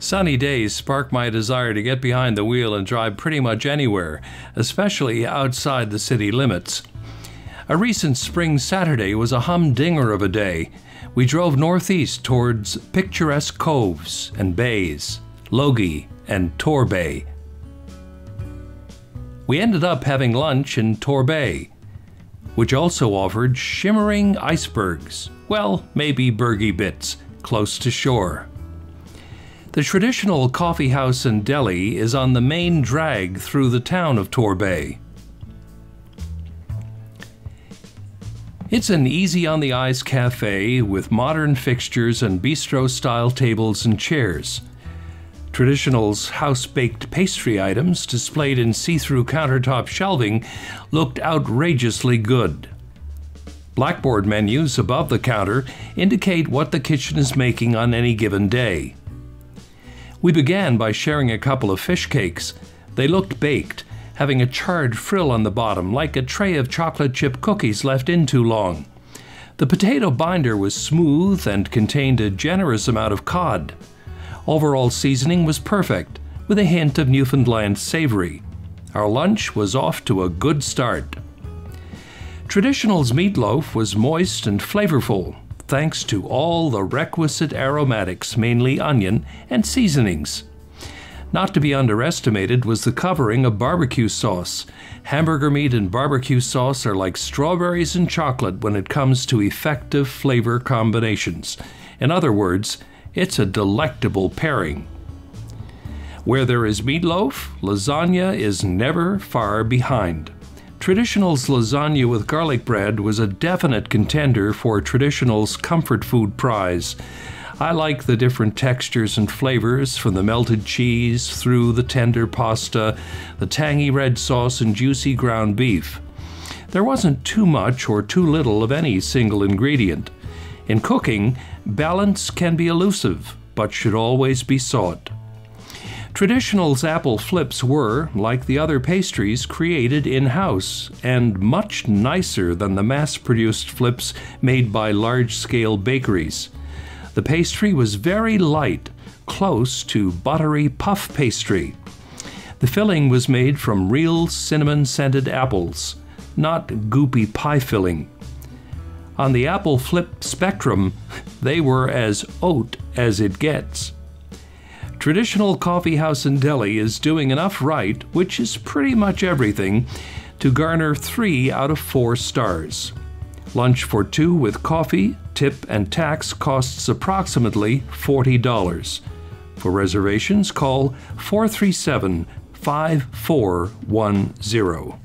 Sunny days spark my desire to get behind the wheel and drive pretty much anywhere, especially outside the city limits. A recent spring Saturday was a humdinger of a day. We drove northeast towards picturesque coves and bays, Logie and Torbay. We ended up having lunch in Torbay, which also offered shimmering icebergs, well, maybe bergy bits, close to shore. The traditional coffee house and deli is on the main drag through the town of Torbay. It's an easy-on-the-eyes cafe with modern fixtures and bistro-style tables and chairs. Traditional's house-baked pastry items displayed in see-through countertop shelving looked outrageously good. Blackboard menus above the counter indicate what the kitchen is making on any given day. We began by sharing a couple of fish cakes. They looked baked, having a charred frill on the bottom like a tray of chocolate chip cookies left in too long. The potato binder was smooth and contained a generous amount of cod. Overall seasoning was perfect, with a hint of Newfoundland savory. Our lunch was off to a good start. Traditional's meatloaf was moist and flavorful, thanks to all the requisite aromatics, mainly onion, and seasonings. Not to be underestimated was the covering of barbecue sauce. Hamburger meat and barbecue sauce are like strawberries and chocolate when it comes to effective flavor combinations. In other words, it's a delectable pairing. Where there is meatloaf, lasagna is never far behind. Traditional's lasagna with garlic bread was a definite contender for Traditional's comfort food prize. I like the different textures and flavors, from the melted cheese through the tender pasta, the tangy red sauce, and juicy ground beef. There wasn't too much or too little of any single ingredient. In cooking, balance can be elusive, but should always be sought. Traditional's apple flips were, like the other pastries, created in-house and much nicer than the mass-produced flips made by large-scale bakeries. The pastry was very light, close to buttery puff pastry. The filling was made from real cinnamon-scented apples, not goopy pie filling. On the apple flip spectrum, they were as oat as it gets. Traditional Coffee House and Deli is doing enough right, which is pretty much everything, to garner 3 out of 4 stars. Lunch for 2 with coffee, tip, and tax costs approximately $40. For reservations, call 437-5410.